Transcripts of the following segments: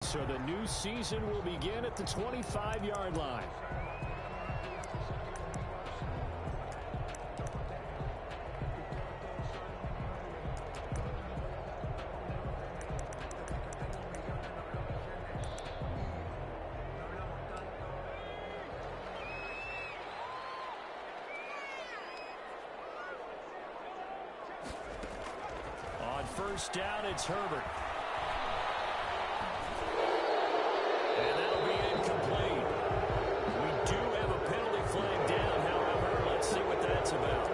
So the new season will begin at the 25-yard line. On first down, it's Herbert. And that'll be incomplete. We do have a penalty flag down, however. Let's see what that's about.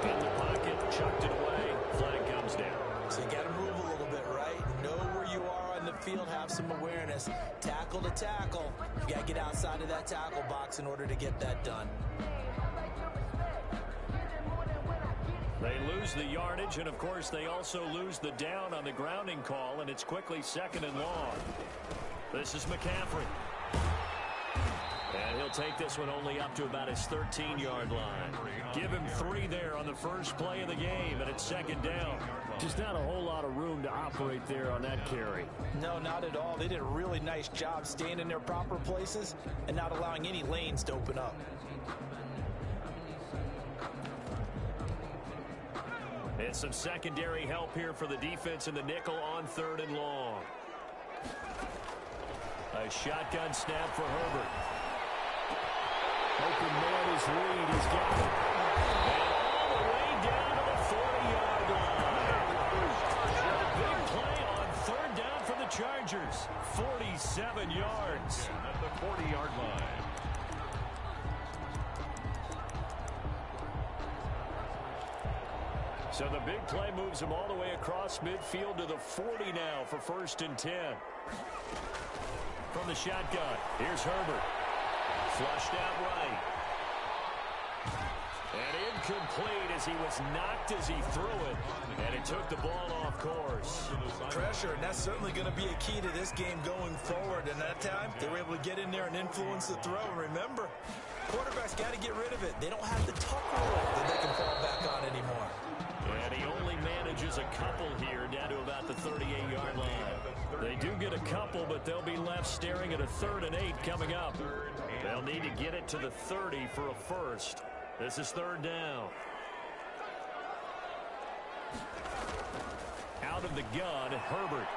In the pocket, chucked it away. Flag comes down. So you got to move a little bit, right? Know where you are on the field, have some awareness. Tackle to tackle. You got to get outside of that tackle box in order to get that done. They lose the yardage, and, of course, they also lose the down on the grounding call, and it's quickly second and long. This is McCaffrey. And he'll take this one only up to about his 13-yard line. Give him 3 there on the first play of the game, and it's second down. Just not a whole lot of room to operate there on that carry. No, not at all. They did a really nice job staying in their proper places and not allowing any lanes to open up. And some secondary help here for the defense in the nickel on 3rd and long. A shotgun snap for Herbert. Open man is Reed. He's got it. And all the way down to the 40-yard line. A big play on 3rd down for the Chargers. 47 yards. At the 40-yard line. So the big play moves him all the way across midfield to the 40 now for 1st and 10. From the shotgun, here's Herbert. Flushed out right. And incomplete as he was knocked as he threw it. And it took the ball off course. Pressure, and that's certainly going to be a key to this game going forward. And that time, they were able to get in there and influence the throw. And remember, quarterbacks got to get rid of it. They don't have the tuck rule that they can fall back on anymore. And he only manages a couple here down to about the 38-yard line. They do get a couple, but they'll be left staring at a 3rd and 8 coming up. They'll need to get it to the 30 for a first. This is 3rd down. Out of the gun, Herbert.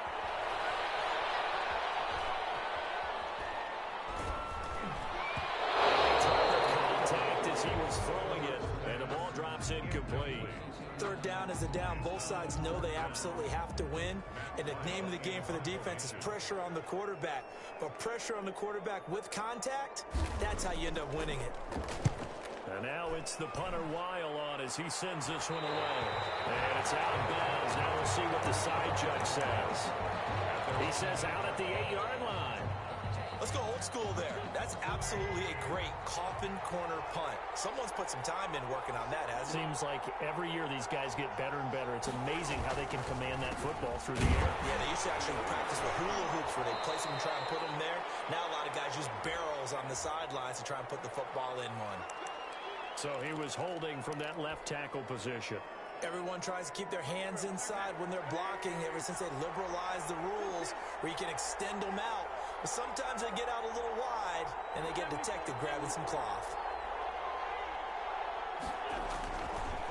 Contact as he was throwing it, and the ball drops incomplete. 3rd down is a down. Both sides know they absolutely have to win. And the name of the game for the defense is pressure on the quarterback. But pressure on the quarterback with contact, that's how you end up winning it. And now it's the punter Weil on as he sends this one away. And it's out of bounds. Now we'll see what the side judge says. He says out at the 8-yard line. Let's go old school there. That's absolutely a great coffin corner punt. Someone's put some time in working on that, hasn't it? Seems like every year these guys get better and better. It's amazing how they can command that football through the air. Yeah, they used to actually practice with hula hoops where they place them and try and put them there. Now a lot of guys use barrels on the sidelines to try and put the football in one. So he was holding from that left tackle position. Everyone tries to keep their hands inside when they're blocking ever since they liberalized the rules where you can extend them out. But sometimes they get out a little wide and they get detected grabbing some cloth.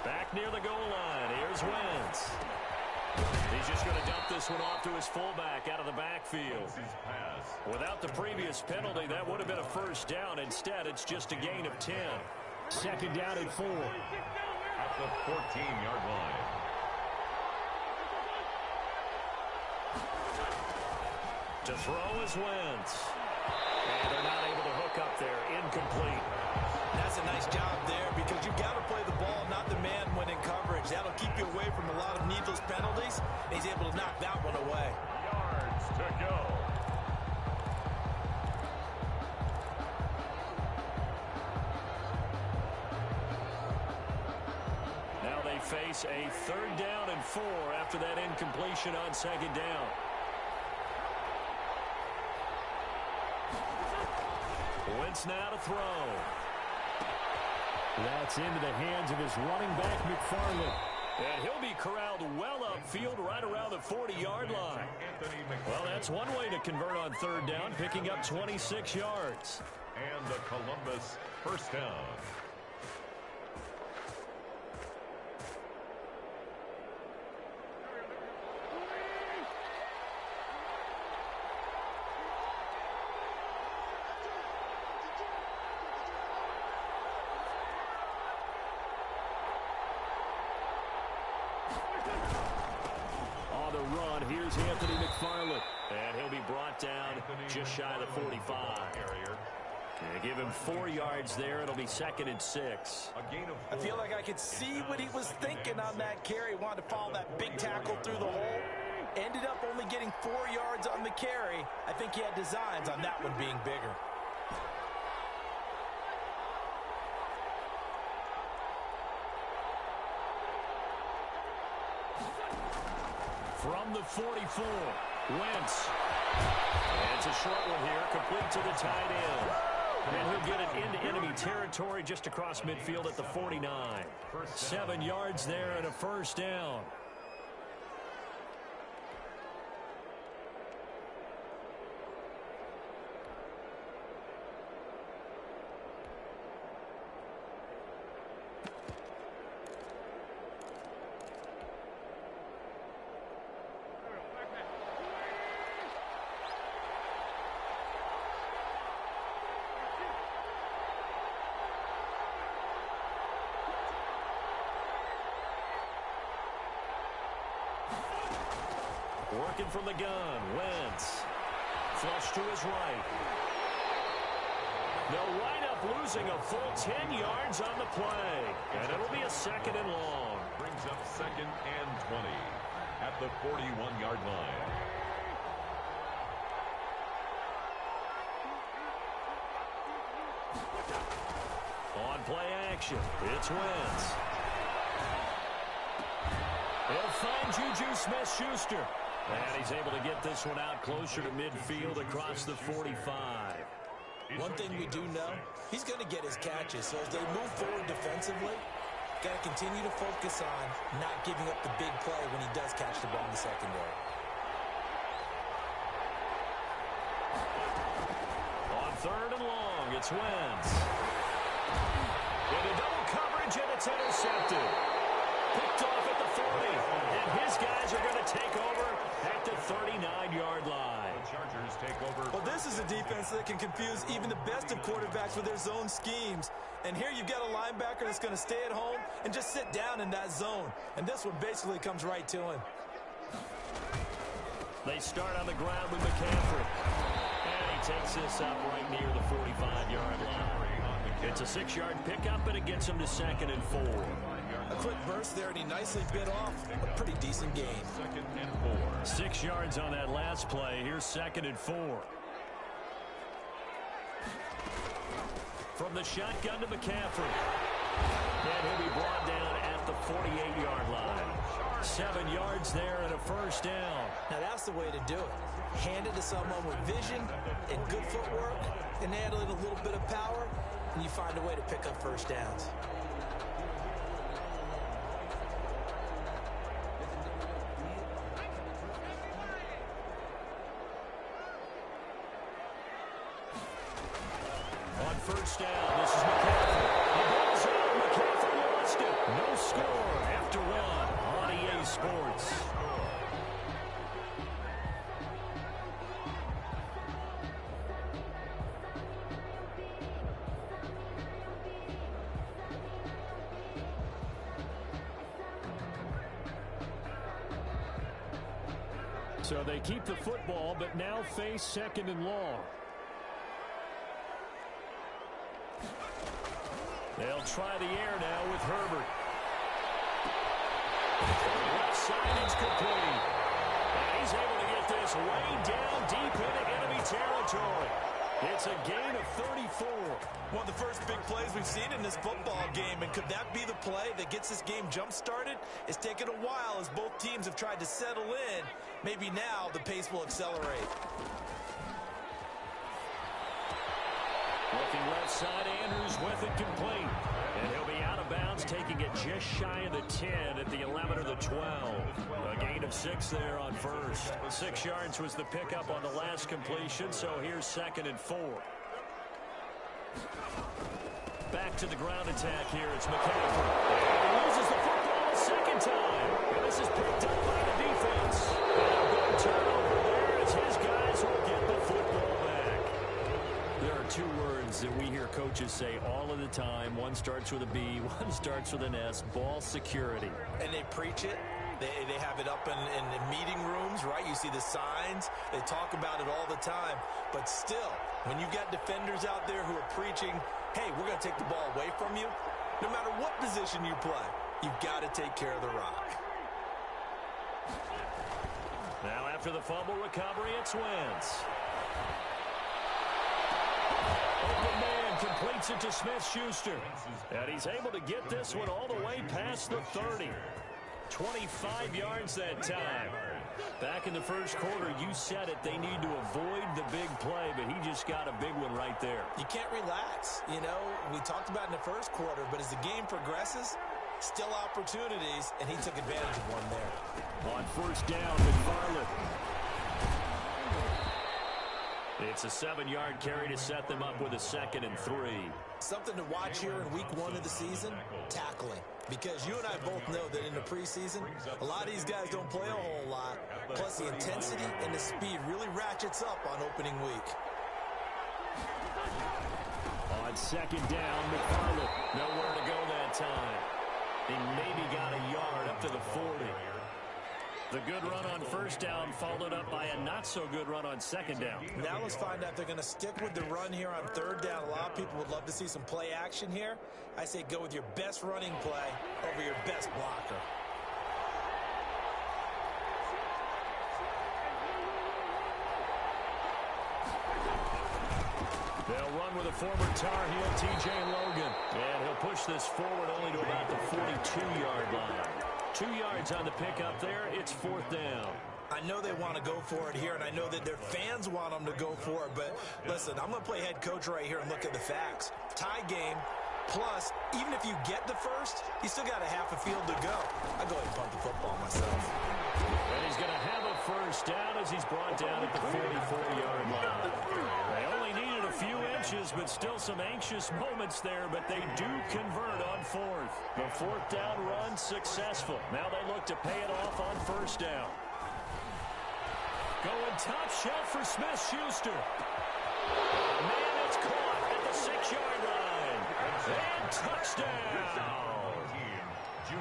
Back near the goal line. Here's Wentz. He's just going to dump this one off to his fullback out of the backfield. Without the previous penalty, that would have been a first down. Instead, it's just a gain of 10. 2nd down and 4. At the 14-yard line. To throw is Wentz. And they're not able to hook up there. Incomplete. That's a nice job there because you've got to play the ball, not the man when in coverage. That'll keep you away from a lot of needless penalties. And he's able to knock that one away. Yards to go. Now they face a 3rd down and 4 after that incompletion on 2nd down. Wentz now to throw. That's into the hands of his running back, McFarland. And he'll be corralled well upfield right around the 40-yard line. Well, that's one way to convert on third down, picking up 26 yards. And the Columbus first down. Here's Anthony McFarland. And he'll be brought down just shy of the 45. And give him 4 yards there. It'll be 2nd and 6. I feel like I could see what he was thinking on that carry. Wanted to follow that big tackle through the hole. Ended up only getting 4 yards on the carry. I think he had designs on that one being bigger. From the 44, Wentz. And it's a short one here, complete to the tight end. And he'll get it into enemy territory just across midfield at the 49. 7 yards there and a first down. Working from the gun, Wentz. Flush to his right. They'll wind up losing a full 10 yards on the play. And it'll be a 2nd and long. Brings up 2nd and 20 at the 41-yard line. On play action, it's Wentz. He'll find Juju Smith-Schuster. And he's able to get this one out closer to midfield across the 45. One thing we do know, he's going to get his catches. So as they move forward defensively, got to continue to focus on not giving up the big play when he does catch the ball in the secondary. On 3rd and long, it's Wentz. Into double coverage, and it's intercepted. Picked off at the 40, and his guys are going to take over at the 39-yard line. The Chargers take over. Well, this is a defense that can confuse even the best of quarterbacks with their zone schemes. And here you've got a linebacker that's going to stay at home and just sit down in that zone. And this one basically comes right to him. They start on the ground with McCaffrey. And he takes this up right near the 45-yard line. It's a 6-yard pickup, and it gets him to 2nd and 4. A quick burst there, and he nicely bit off a pretty decent gain. 2nd and 4. 6 yards on that last play. Here's 2nd and 4. From the shotgun to McCaffrey. And he'll be brought down at the 48-yard line. 7 yards there and a first down. Now that's the way to do it. Hand it to someone with vision and good footwork, and add a little bit of power, and you find a way to pick up first downs. On first down, this is McCaffrey. The ball's out. McCaffrey lost it. No score after 1 on EA Sports. So they keep the football, but now face 2nd and long. They'll try the air now with Herbert. Left side, it's complete. And he's able to get this way down deep into enemy territory. It's a gain of 34. One of the first big plays we've seen in this football game, and could that be the play that gets this game jump-started? It's taken a while as both teams have tried to settle in. Maybe now the pace will accelerate. Looking right left side, Andrews with it complete. And he'll be out of bounds, taking it just shy of the 10 at the 11 or the 12. A gain of 6 there on first. 6 yards was the pickup on the last completion, so here's 2nd and 4. Back to the ground attack here. It's McCaffrey. And he loses the football a second time. And this is picked up by the defense. And a big turnover there as his guys will get the football back. There are 2 words that we hear coaches say all of the time. One starts with a B, one starts with an S. Ball security. And they preach it. They have it up in meeting rooms, right? You see the signs. They talk about it all the time. But still, when you've got defenders out there who are preaching, hey, we're going to take the ball away from you, no matter what position you play, you've got to take care of the rock. Now after the fumble recovery, it's Wentz. Open man completes it to Smith-Schuster. And he's able to get this one all the way past the 30. 25 yards that time. Back in the first quarter, you said it, they need to avoid the big play, but he just got a big one right there. You can't relax. You know, we talked about in the first quarter, but as the game progresses, still opportunities, and he took advantage of one there. On first down, McFarland. It's a 7-yard carry to set them up with a 2nd and 3. Something to watch here in week 1 of the season, tackling. Because you and I both know that in the preseason, a lot of these guys don't play a whole lot. Plus, the intensity and the speed really ratchets up on opening week. On 2nd down, McFarland. Nowhere to go that time. He maybe got a yard up to the 40. The good run on first down followed up by a not-so-good run on 2nd down. Now let's find out if they're going to stick with the run here on 3rd down. A lot of people would love to see some play action here. I say go with your best running play over your best blocker. They'll run with a former Tar Heel, T.J. Logan. And he'll push this forward only to about the 42-yard line. 2 yards on the pickup there. It's 4th down. I know they want to go for it here, and I know that their fans want them to go for it. But listen, I'm going to play head coach right here and look at the facts. Tie game, plus, even if you get the first, you still got a half a field to go. I'll go ahead and punt the football myself. And he's going to have a first down as he's brought down at the 44-yard line. They only needed a few inches, but still some anxious moments there, but they do convert on 4th. The 4th down run successful. Now they look to pay it off on first down. Going top shelf for Smith-Schuster. Man, it's caught at the 6-yard line. And touchdown.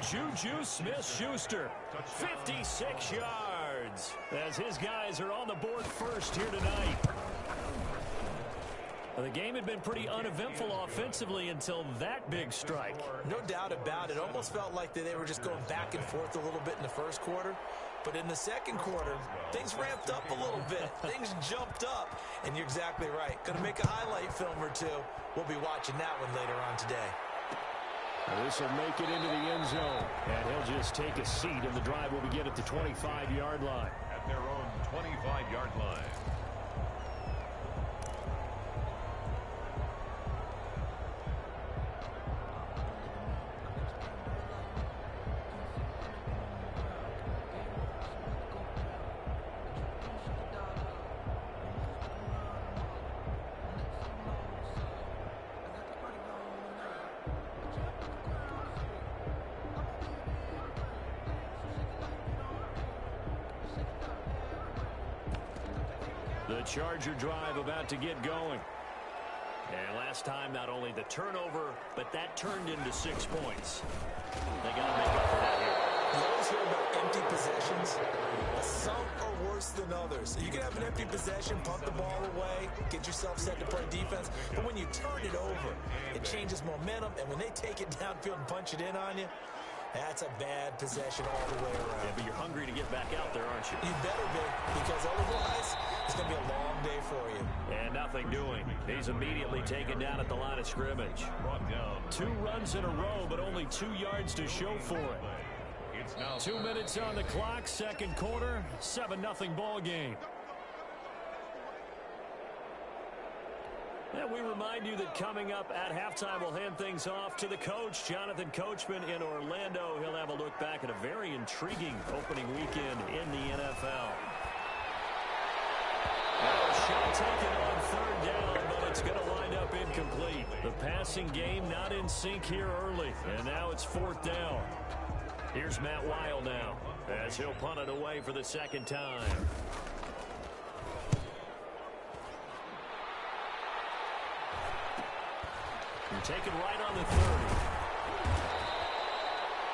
Juju Smith-Schuster, 56 yards, as his guys are on the board first here tonight. The game had been pretty uneventful offensively until that big strike. No doubt about it. Almost felt like they were just going back and forth a little bit in the first quarter. But in the second quarter, things ramped up a little bit. Things jumped up. And you're exactly right. Going to make a highlight film or two. We'll be watching that one later on today. This will make it into the end zone. And he'll just take a seat, and the drive will begin at the 25-yard line. At their own 25-yard line. The Charger drive about to get going. And last time, not only the turnover, but that turned into 6 points. They got to make up for that here. You always hear about empty possessions. Some are worse than others. You can have an empty possession, punt the ball away, get yourself set to play defense. But when you turn it over, it changes momentum. And when they take it downfield and punch it in on you, that's a bad possession all the way around. Yeah, but you're hungry to get back out there, aren't you? You better be, because otherwise it's going to be a long day for you. And nothing doing. He's immediately taken down at the line of scrimmage. 2 runs in a row, but only 2 yards to show for it. 2 minutes on the clock, second quarter, 7-0 ball game. And we remind you that coming up at halftime, we'll hand things off to the coach, Jonathan Coachman in Orlando. He'll have a look back at a very intriguing opening weekend in the NFL. Now a shot taken on third down, but it's going to wind up incomplete. The passing game not in sync here early, and now it's fourth down. Here's Matt SIYL now, as he'll punt it away for the second time. Taken right on the 30.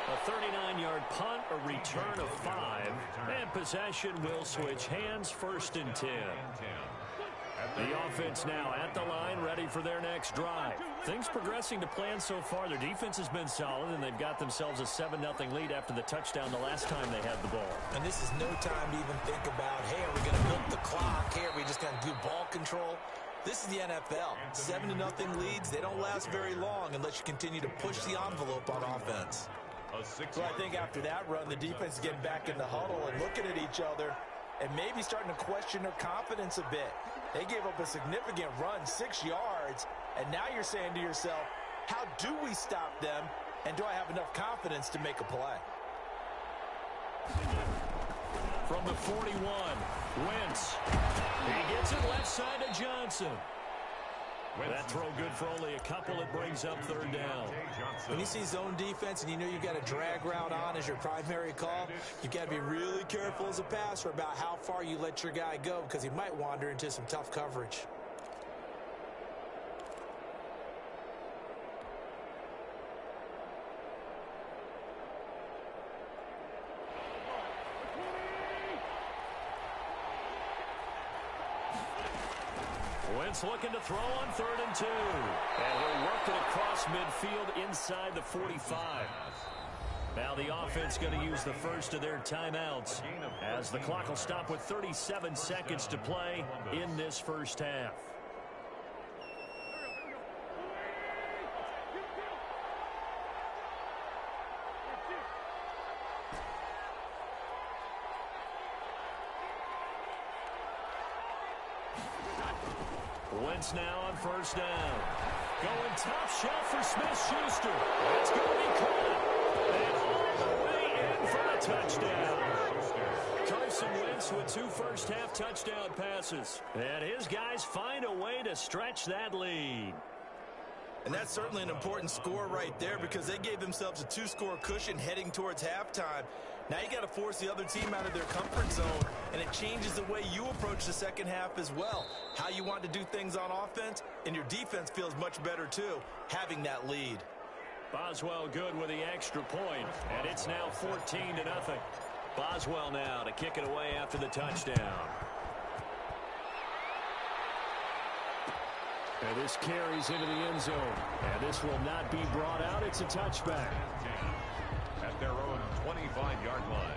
A 39-yard punt, a return of 5, and possession will switch hands, first and 10. The offense now at the line, ready for their next drive. Things progressing to plan so far. Their defense has been solid, and they've got themselves a 7-0 lead after the touchdown the last time they had the ball. And this is no time to even think about, hey, are we going to milk the clock? Hey, are we just going to do ball control? This is the NFL. 7-0 leads, they don't last very long unless you continue to push the envelope on offense. So I think after that run, the defense is getting back in the huddle and looking at each other and maybe starting to question their confidence a bit. They gave up a significant run, 6 yards, and now you're saying to yourself, how do we stop them, and do I have enough confidence to make a play? From the 41, Wentz. He gets it left side to Johnson. That throw good for only a couple. It brings up third down. When you see zone defense and you know you've got a drag route on as your primary call, you've got to be really careful as a passer about how far you let your guy go because he might wander into some tough coverage. Wentz looking to throw on 3rd and 2. And he'll work it across midfield inside the 45. Now the offense going to use the first of their timeouts as the clock will stop with 37 seconds to play in this first half. Wentz now on first down. Going top shelf for Smith-Schuster. It's going to be caught. And all the way in for a touchdown. Carson Wentz with 2 first-half touchdown passes. And his guys find a way to stretch that lead. And that's certainly an important score right there because they gave themselves a 2-score cushion heading towards halftime. Now you got to force the other team out of their comfort zone, and it changes the way you approach the second half as well. How you want to do things on offense, and your defense feels much better too, having that lead. Boswell good with the extra point, and it's now 14-0. Boswell now to kick it away after the touchdown. And this carries into the end zone. And this will not be brought out. It's a touchback. At their own 25-yard line.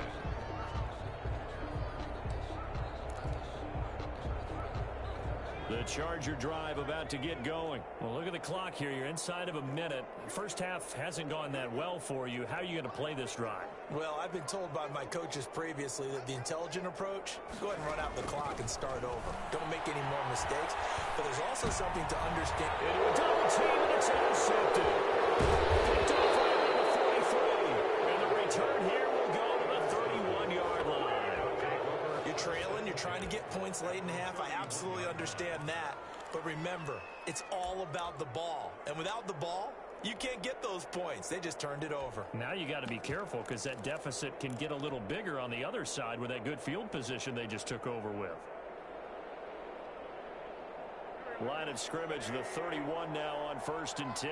The Charger drive about to get going. Well, look at the clock here. You're inside of a minute. First half hasn't gone that well for you. How are you going to play this drive? Well, I've been told by my coaches previously that the intelligent approach, go ahead and run out the clock and start over. Don't make any more mistakes. But there's also something to understand. Into a double team, and it's intercepted. Picked off right on the 43. And the return here will go to the 31-yard line. You're trailing. You're trying to get points late in half. I absolutely understand that. But remember, it's all about the ball. And without the ball, you can't get those points. They just turned it over. Now you got to be careful because that deficit can get a little bigger on the other side with that good field position they just took over with. Line of scrimmage, the 31 now on 1st and 10.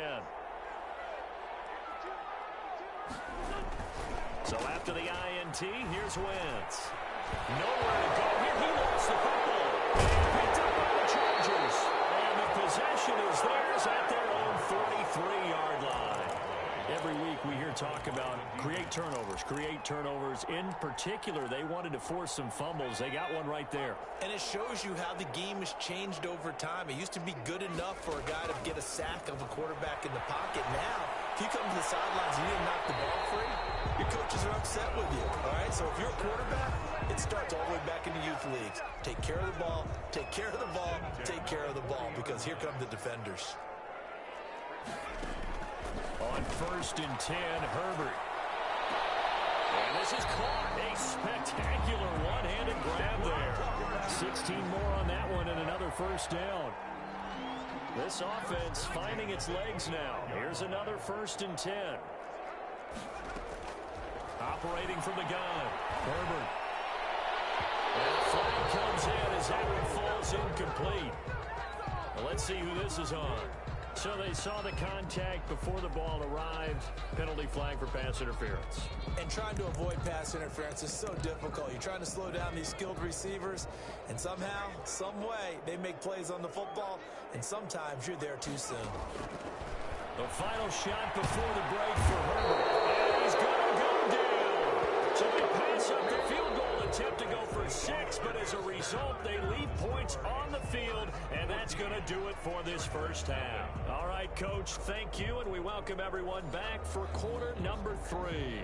So after the INT, here's Wentz. Nowhere to go here. He lost the football. And picked up by the Chargers. And the possession is theirs at their own 43-yard line. Every week we hear talk about create turnovers. In particular, they wanted to force some fumbles. They got one right there. And it shows you how the game has changed over time. It used to be good enough for a guy to get a sack of a quarterback in the pocket. Now, if you come to the sidelines and you didn't knock the ball free, your coaches are upset with you. All right, so if you're a quarterback, it starts all the way back in the youth leagues. Take care of the ball, take care of the ball, take care of the ball. Because because here come the defenders. On 1st and 10, Herbert. And this is caught. A spectacular one-handed grab there. 16 more on that one and another first down. This offense finding its legs now. Here's another 1st and 10. Operating from the gun. Herbert. And the flag comes in as that one falls incomplete. Well, let's see who this is on. So they saw the contact before the ball arrived. Penalty flag for pass interference. And trying to avoid pass interference is so difficult. You're trying to slow down these skilled receivers, and somehow, some way, they make plays on the football, and sometimes you're there too soon. The final shot before the break for Herbert. And he's going to go down. So they pass up the field goal attempt to go for 6, but as a result, they leave points on the field, and that's going to do it for this first half. All right, Coach, thank you, and we welcome everyone back for quarter number 3.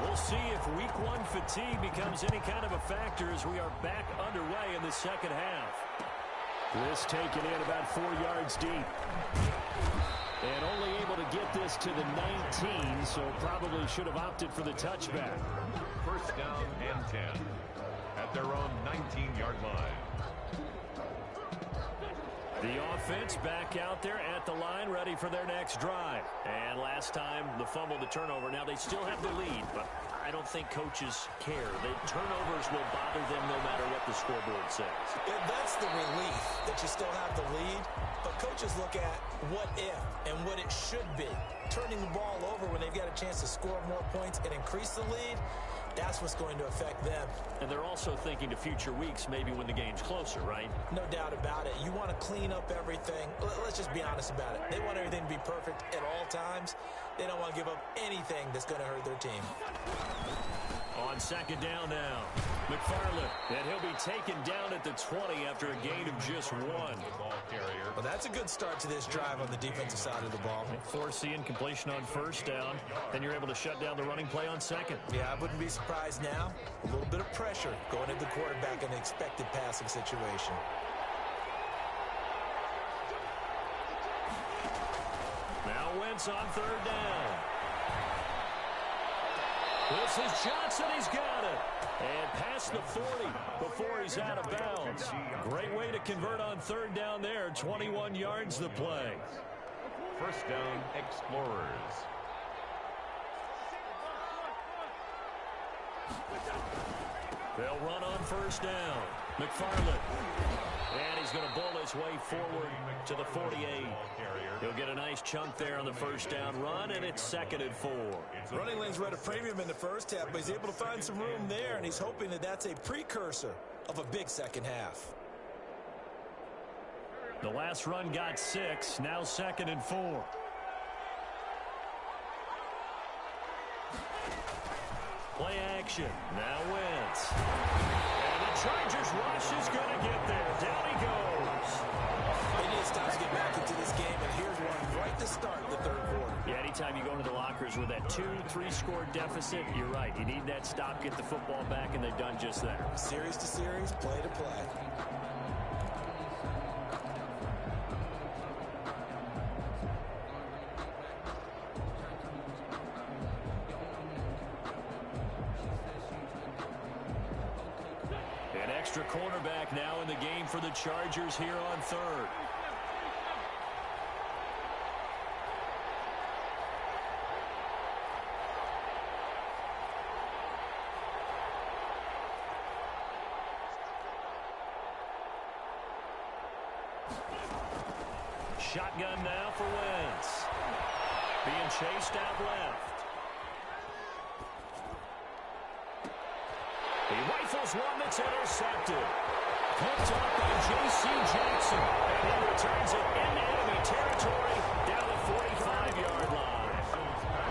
We'll see if week 1 fatigue becomes any kind of a factor as we are back underway in the second half. This taken in about 4 yards deep. And only able to get this to the 19, so probably should have opted for the touchback. First down and 10 at their own 19-yard line. The offense back out there at the line, ready for their next drive. And last time, the fumble, the turnover. Now they still have the lead, but I don't think coaches care. The turnovers will bother them no matter what the scoreboard says. Yeah, that's the relief that you still have the lead, but coaches look at what if and what it should be. Turning the ball over when they've got a chance to score more points and increase the lead, that's what's going to affect them. And they're also thinking to future weeks, maybe when the game's closer, right? No doubt about it. You want to clean up everything. Let's just be honest about it. They want everything to be perfect at all times. They don't want to give up anything that's going to hurt their team. On second down now, McFarland, and he'll be taken down at the 20 after a gain of just 1. Well, that's a good start to this drive on the defensive side of the ball. Force the incompletion on first down, then you're able to shut down the running play on second. Yeah, I wouldn't be surprised now. A little bit of pressure going into the quarterback in the expected passing situation. Now Wentz on third down. This is Johnson. He's got it. And past the 40 before he's out of bounds. Great way to convert on third down there. 21 yards the play. First down, Explorers. They'll run on first down. McFarland. And he's going to bull his way forward to the 48. He'll get a nice chunk there on the first down run, and it's 2nd and 4. Running lanes were at a premium in the first half, but he's able to find some room there, and he's hoping that that's a precursor of a big second half. The last run got 6, now 2nd and 4. Play action. Now Wentz. And the Chargers rush is going to get there. Down he goes. They need to stop to get back into this game, and here's one right to start the third quarter. Yeah, anytime you go into the lockers with that 2-3 score deficit, you're right. You need that stop, get the football back, and they've done just that. Series to series, play to play. An extra cornerback now in the game for the Chargers here on third. Shotgun now for Wentz. Being chased out left. He rifles one that's intercepted. Picked up by J.C. Jackson. And he returns it into enemy territory down the 45-yard line.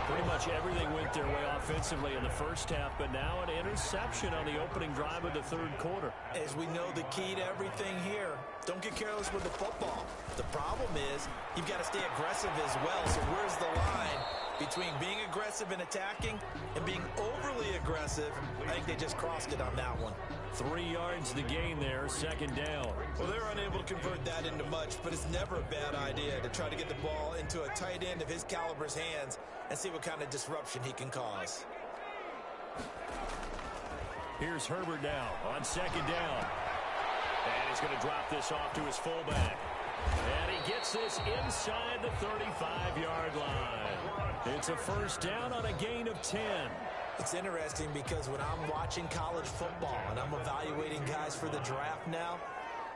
Pretty much everything went their way offensively. offensively in the first half, but now an interception on the opening drive of the third quarter. As we know, the key to everything here, don't get careless with the football. The problem is you've got to stay aggressive as well. So where's the line between being aggressive and attacking and being overly aggressive? I think they just crossed it on that one. 3 yards the gain there, second down. Well, they're unable to convert that into much, but it's never a bad idea to try to get the ball into a tight end of his caliber's hands and see what kind of disruption he can cause. Here's Herbert now on second down. And he's going to drop this off to his fullback. And he gets this inside the 35-yard line. It's a first down on a gain of 10. It's interesting because when I'm watching college football and I'm evaluating guys for the draft now,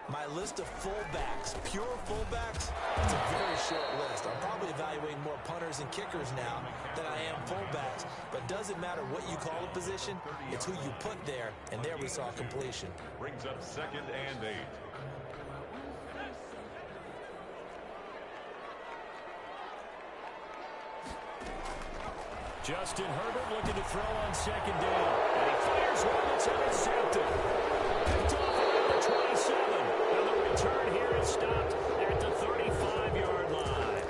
my list of fullbacks, pure fullbacks, it's a very short list. I'm probably evaluating more punters and kickers now than I am fullbacks. But doesn't matter what you call a position, it's who you put there, and there we saw completion. Brings up 2nd and 8. Justin Herbert looking to throw on second down. And he fires one that's intercepted. Picked off around the 27. And the return here is stopped at the 35-yard line.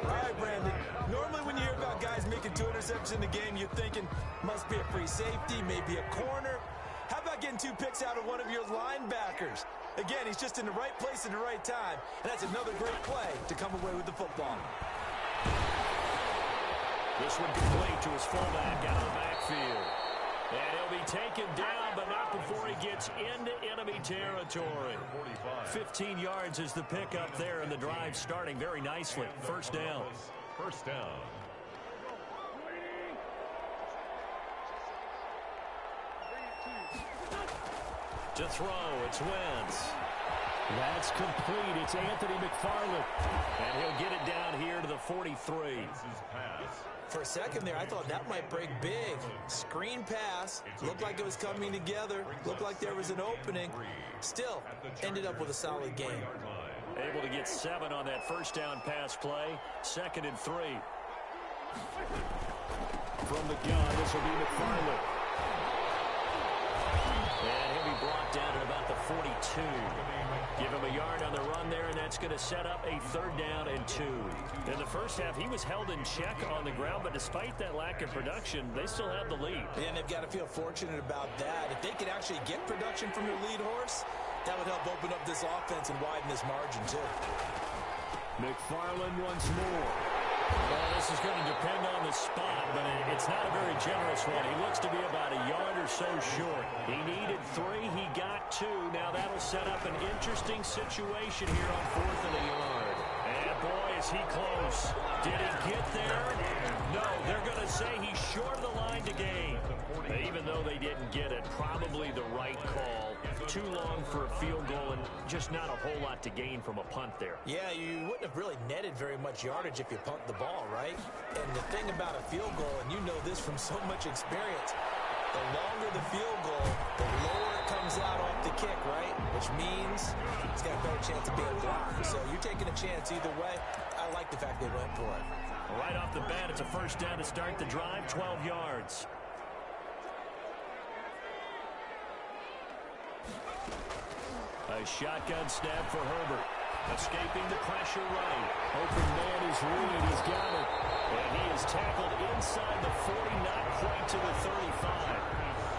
All right, Brandon. Normally when you hear about guys making 2 interceptions in the game, you're thinking must be a free safety, maybe a corner. How about getting 2 picks out of one of your linebackers? Again, he's just in the right place at the right time. And that's another great play to come away with the football. This one complete to his fullback out of the backfield. And he'll be taken down, but not before he gets into enemy territory. 15 yards is the pickup there, and the drive starting very nicely. First down. First down. To throw, it's Wentz. That's complete. It's Anthony McFarland. And he'll get it down here to the 43. For a second there, I thought that might break big. Screen pass. Looked like it was coming together. Looked like there was an opening. Still, ended up with a solid game. Able to get 7 on that first down pass play. 2nd and 3. From the gun, this will be McFarland. And he'll be brought down at about the 42. Give him a yard on the run there, and that's going to set up a 3rd down and 2. In the first half, he was held in check on the ground, but despite that lack of production, they still have the lead. And they've got to feel fortunate about that. If they could actually get production from their lead horse, that would help open up this offense and widen this margin, too. McFarland once more. Well, this is going to depend on the spot, but it's not a very generous one. He looks to be about a yard or so short. He needed 3. He got 2. Now that'll set up an interesting situation here on 4th and a yard. And boy, is he close. Did he get there? No, they're going to say he's short of the line to gain. Even though they didn't get it, probably the right call. Too long for a field goal and just not a whole lot to gain from a punt there. Yeah, you wouldn't have really netted very much yardage if you punt the ball, right? And the thing about a field goal, and you know this from so much experience, the longer the field goal, the lower it comes out off the kick, right? Which means it's got a better chance of being blocked. So you're taking a chance either way. I like the fact they went for it. Right off the bat, it's a first down to start the drive, 12 yards. A shotgun snap for Herbert. Escaping the pressure right. Open man is Reed. He's got it. And he is tackled inside the 40, not quite to the 35.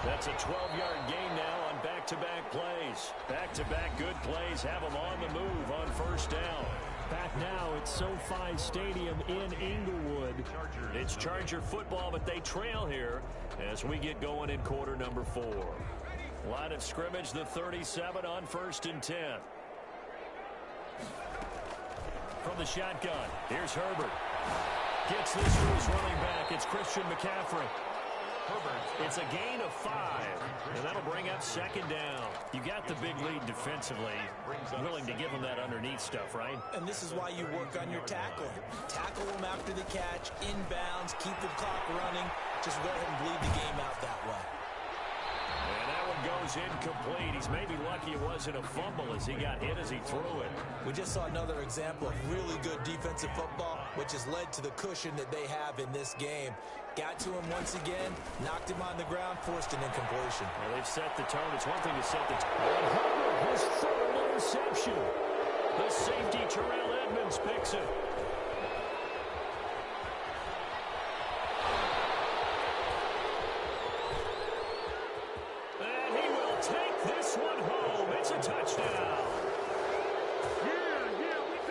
That's a 12-yard gain now on back-to-back plays. Back-to-back good plays have them on the move on first down. Back now at SoFi Stadium in Inglewood. It's Charger football, but they trail here as we get going in quarter number 4. Line of scrimmage, the 37 on 1st and 10. From the shotgun, here's Herbert. Gets this to his running back. It's Christian McCaffrey. Herbert. It's a gain of 5, and that'll bring up 2nd down. You got the big lead defensively. Willing to give them that underneath stuff, right? And this is why you work on your tackling. Tackle them after the catch, inbounds, keep the clock running. Just go ahead and bleed the game out that way. And that one goes incomplete. He's maybe lucky it wasn't a fumble as he got hit as he threw it. We just saw another example of really good defensive football, which has led to the cushion that they have in this game. Got to him once again, knocked him on the ground, forced an incompletion. Well, they've set the tone. It's one thing to set the tone. His third interception. The safety, Terrell Edmonds, picks it. And he will take this one home. It's a touchdown.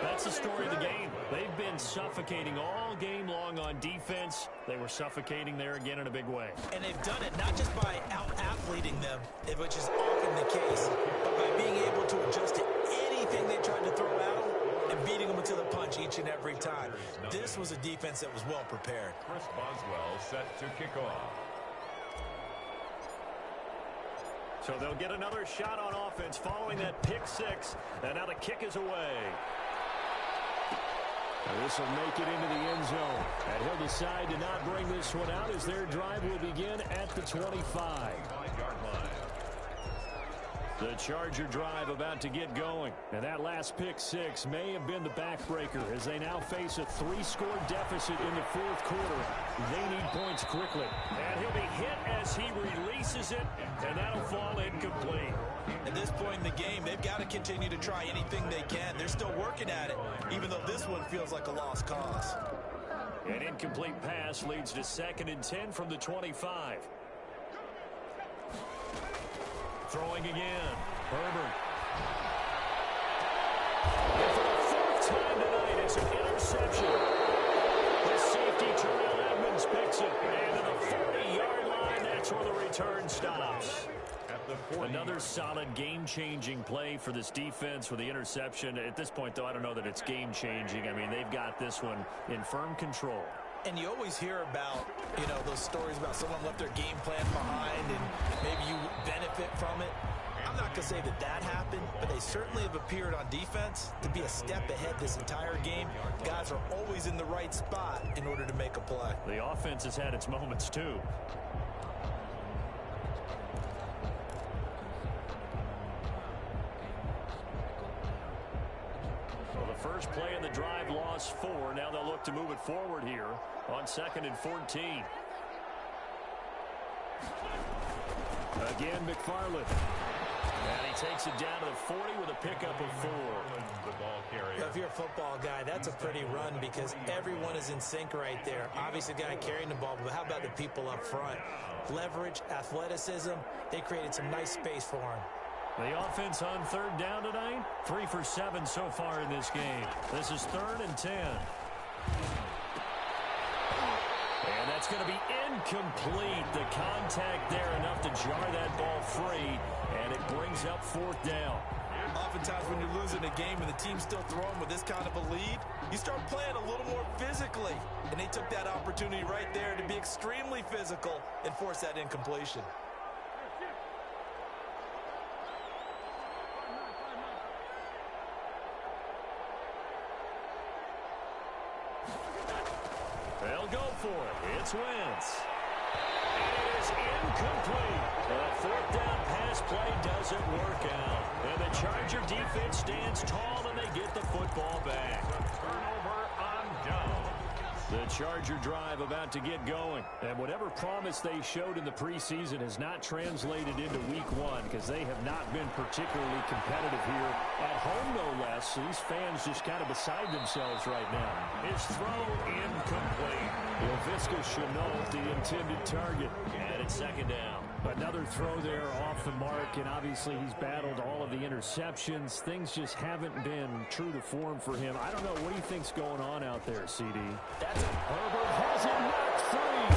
That's the story of the game. They've been suffocating all game long on defense. They were suffocating there again in a big way. And they've done it not just by out-athleting them, which is often the case, but by being able to adjust to anything they tried to throw at them and beating them to the punch each and every time. This was a defense that was well prepared. Chris Boswell set to kick off. So they'll get another shot on offense following that pick six. And now the kick is away. And this will make it into the end zone. And he'll decide to not bring this one out as their drive will begin at the 25. The Charger drive about to get going. And that last pick six may have been the backbreaker as they now face a 3-score deficit in the fourth quarter. They need points quickly. And he'll be hit as he releases it, and that'll fall incomplete. At this point in the game, they've got to continue to try anything they can. They're still working at it, even though this one feels like a lost cause. An incomplete pass leads to 2nd and 10 from the 25. Throwing again. Herbert. And for the 4th time tonight, it's an interception. The safety, Terrell Edmonds, picks it. And to the 40-yard line, that's where the return stops. Another solid game-changing play for this defense with the interception. At this point, though, I don't know that it's game-changing. I mean, they've got this one in firm control. And you always hear about, those stories about someone left their game plan behind and maybe you benefit from it. I'm not going to say that that happened, but they certainly have appeared on defense to be a step ahead this entire game. Guys are always in the right spot in order to make a play. The offense has had its moments, too. First play of the drive, lost 4. Now they'll look to move it forward here on 2nd and 14. Again, McFarland. And he takes it down to the 40 with a pickup of 4. If you're a football guy, that's a pretty run because everyone is in sync right there. Obviously, the guy carrying the ball, but how about the people up front? Leverage, athleticism, they created some nice space for him. The offense on 3rd down tonight, 3 for 7 so far in this game. This is 3rd and 10. And that's going to be incomplete. The contact there enough to jar that ball free, and it brings up 4th down. Oftentimes when you're losing a game and the team's still throwing with this kind of a lead, you start playing a little more physically. And they took that opportunity right there to be extremely physical and force that incompletion. They'll go for it. It's Wentz. And it is incomplete. The 4th down pass play doesn't work out. And the Charger defense stands tall and they get the football back. Turnover on down. The Charger drive about to get going. And whatever promise they showed in the preseason has not translated into week 1 because they have not been particularly competitive here. At home, no less. So these fans just kind of beside themselves right now. His throw incomplete. Laviska Shenault, the intended target. And it's 2nd down. Another throw there off the mark, and obviously he's battled all of the interceptions. Things just haven't been true to form for him. I don't know. What do you think's going on out there, CD? That's Herbert has it knocked free.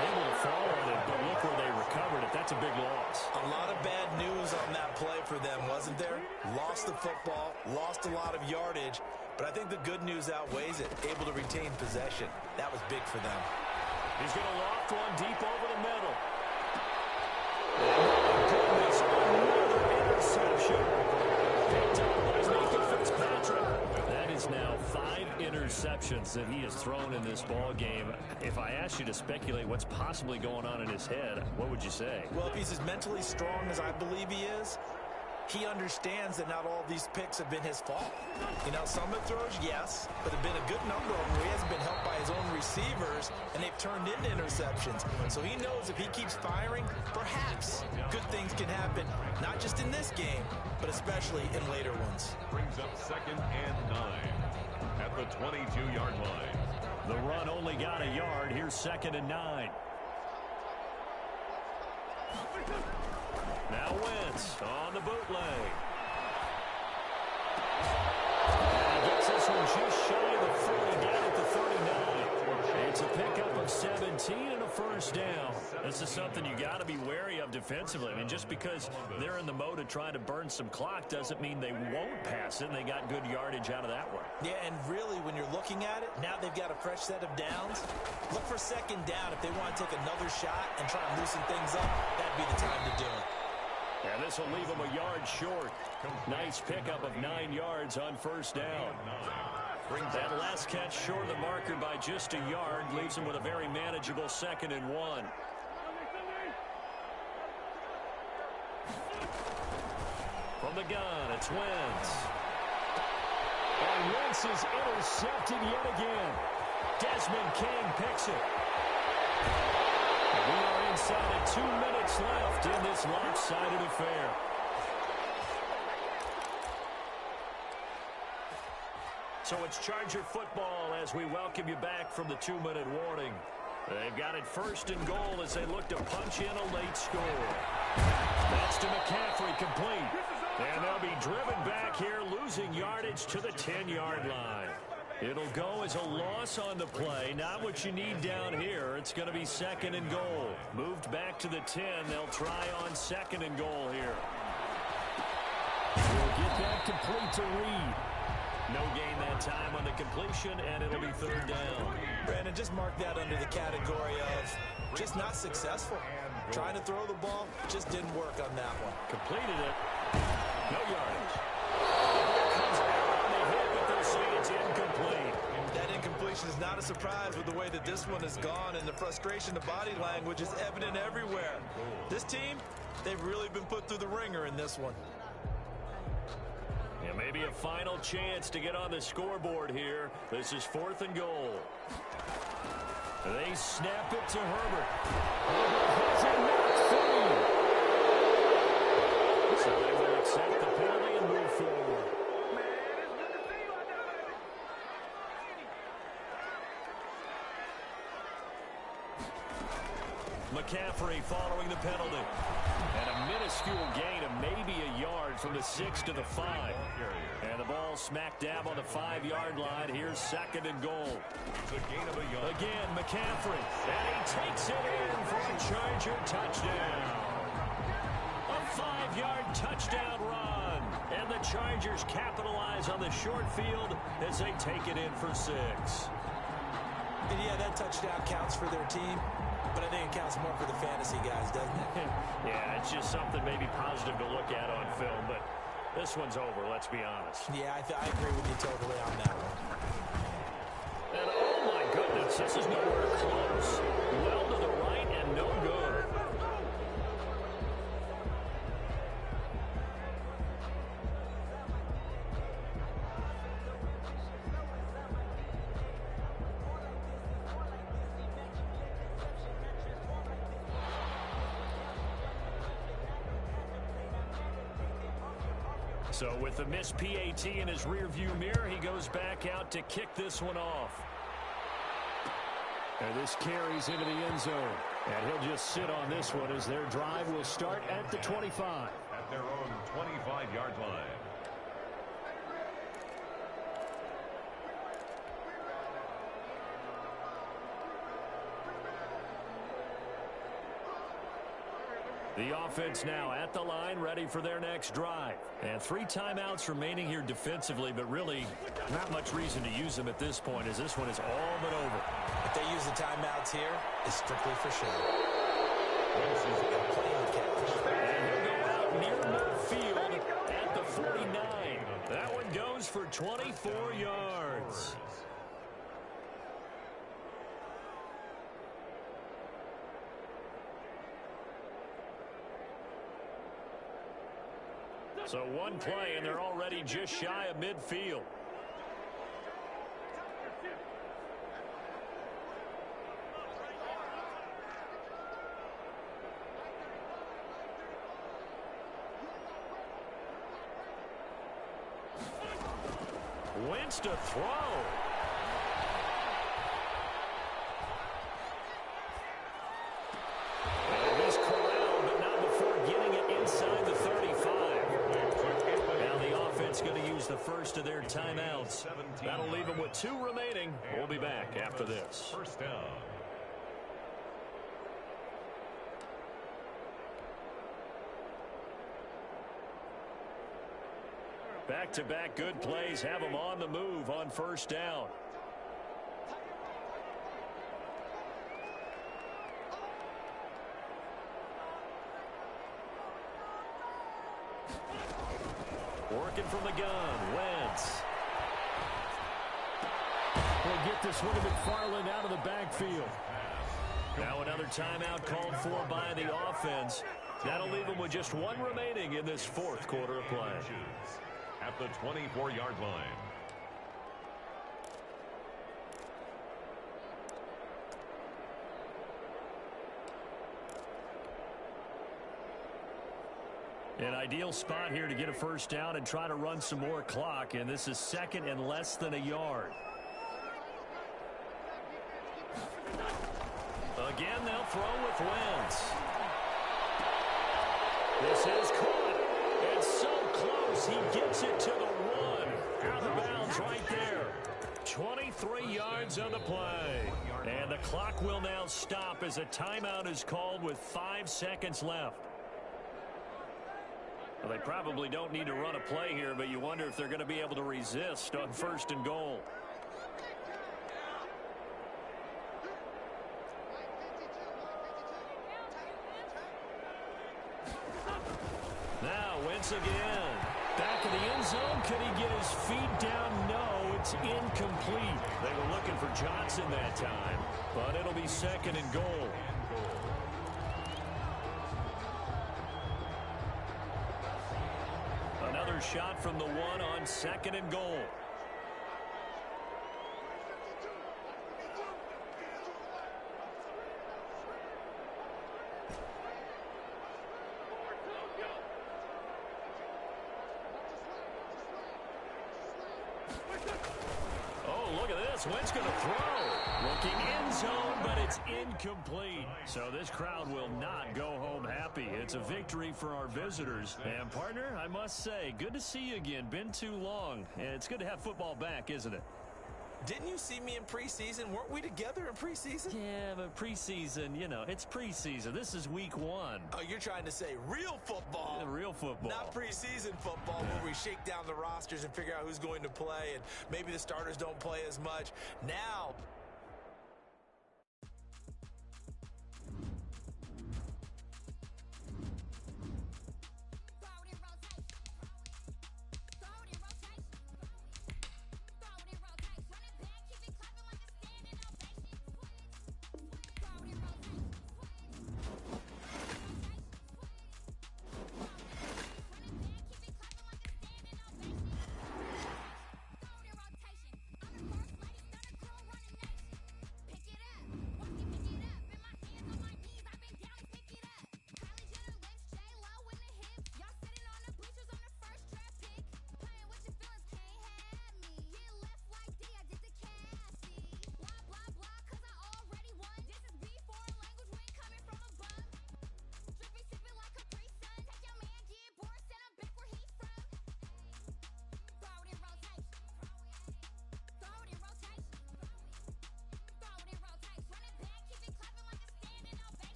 Able to fall on it, but look where they recovered it. That's a big loss. a lot of bad news on that play for them, wasn't there? Lost the football, lost a lot of yardage, but I think the good news outweighs it. Able to retain possession. That was big for them. He's going to loft one deep over the middle. Oh, goodness, another interception. Picked up by Nathan Fitzpatrick. That is now 5 interceptions. interceptions that he has thrown in this ball game. If I asked you to speculate what's possibly going on in his head, what would you say? Well, if he's as mentally strong as I believe he is, he understands that not all these picks have been his fault. You know, some of the throws, yes, but there have been a good number of them where he hasn't been helped by his own receivers, and they've turned into interceptions. So he knows if he keeps firing, perhaps good things can happen, not just in this game, but especially in later ones. Brings up 2nd and 9 at the 22-yard line. The run only got a yard. Here's 2nd and 9. Now Wentz on the bootleg. And he gets this one just shy of the 40, down at the 39. It's a pickup of 17 and a first down. This is something you got to be wary of defensively. I mean, just because they're in the mode of trying to burn some clock doesn't mean they won't pass it, and they got good yardage out of that one. Yeah, and really, when you're looking at it, now they've got a fresh set of downs. Look for 2nd down. If they want to take another shot and try and loosen things up, that'd be the time to do it. And this will leave him a yard short. Nice pickup of 9 yards on first down. That last catch short of the marker by just a yard leaves him with a very manageable 2nd and 1. From the gun, it's Wentz. And Wentz is intercepted yet again. Desmond King picks it. We are inside of 2 minutes left in this lopsided affair. So it's Charger football as we welcome you back from the 2-minute warning. They've got it 1st and goal as they look to punch in a late score. That's to McCaffrey, complete. And they'll be driven back here, losing yardage to the 10-yard line. It'll go as a loss on the play. Not what you need down here. It's going to be 2nd and goal. Moved back to the 10. They'll try on 2nd and goal here. We'll get that complete to Reed. No gain that time on the completion, and it'll be 3rd down. Brandon, just mark that under the category of just not successful. Trying to throw the ball, just didn't work on that one. Completed it. No yardage. Here comes on the hit, but they'll say it's incomplete. That incompletion is not a surprise with the way that this one has gone, and the frustration of body language is evident everywhere. This team, they've really been put through the ringer in this one. Yeah, maybe a final chance to get on the scoreboard here. This is 4th and goal. They snap it to Herbert. So they will accept the penalty and move forward. McCaffrey following the penalty. And a minuscule gain of maybe a yard from the 6 to the 5. And the ball smack dab on the 5-yard line. Here's 2nd and goal. It's a gain of a yard. Again, McCaffrey. And he takes it in for a Charger touchdown. A 5-yard touchdown run. And the Chargers capitalize on the short field as they take it in for 6. And yeah, that touchdown counts for their team. But I think it counts more for the fantasy guys, doesn't it? Yeah, it's just something maybe positive to look at on film, but this one's over, let's be honest. Yeah, I agree with you totally on that one. And oh my goodness, this is nowhere close. Well to the right and no good. So with the missed PAT in his rearview mirror, he goes back out to kick this one off. And this carries into the end zone. And he'll just sit on this one as their drive will start at the 25. At their own 25-yard line. The offense now at the line, ready for their next drive. And 3 timeouts remaining here defensively, but really not much reason to use them at this point as this one is all but over. If they use the timeouts here, it's strictly for show. And he'll go out near midfield at the 49. That one goes for 24 yards. So one play, and they're already just shy of midfield. Wentz to throw. And he's corralled, but not before getting it inside the 35. Now the offense going to use the first of their timeouts. That'll leave them with 2 remaining. We'll be back after this. First down. Back-to-back good plays have them on the move on first down. Working from the gun, Wentz. We'll get this one to McFarland out of the backfield. Now another timeout called for by the offense. That'll leave them with just 1 remaining in this 4th quarter of play. At the 24-yard line. An ideal spot here to get a first down and try to run some more clock, and this is 2nd and less than a yard. Again, they'll throw with Wentz. This is caught. It's so close. He gets it to the 1. Out of bounds right there. 23 yards on the play. And the clock will now stop as a timeout is called with 5 seconds left. Well, they probably don't need to run a play here, but you wonder if they're going to be able to resist on 1st and goal. Now, Wentz again. Back in the end zone. Can he get his feet down? No, it's incomplete. They were looking for Johnson that time, but it'll be 2nd and goal. Another shot from the 1 on 2nd and goal. Oh, look at this. Wentz going to throw. Looking end zone, but it's incomplete. So this crowd will not go home happy. It's a victory for our visitors. And, partner, I must say, good to see you again. Been too long. It's good to have football back, isn't it? Didn't you see me in preseason? Weren't we together in preseason? Yeah, but preseason, you know, it's preseason. This is week 1. Oh, you're trying to say real football. Yeah, real football. Not preseason football where we shake down the rosters and figure out who's going to play, and maybe the starters don't play as much. Now,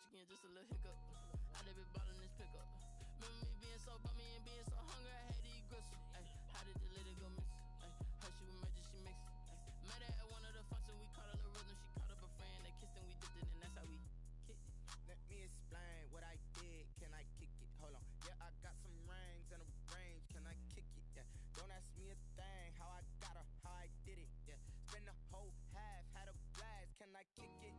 Mexican, just a little hiccup. I done been ballin' this pickup. Remember me being so bummy and being so hungry, I had to eat gristle. Ay, how did the lady go miss? Ay, her she was major, she mixed. Ay, met her at one of the functions, we caught a little rhythm. She caught up a friend, they kissed and we dipped it, and that's how we kicked it. Let me explain what I did. Can I kick it? Hold on. Yeah, I got some rings and a range. Can I kick it? Yeah. Don't ask me a thing. How I got her, how I did it. Yeah. Spend the whole half, had a blast. Can I kick it?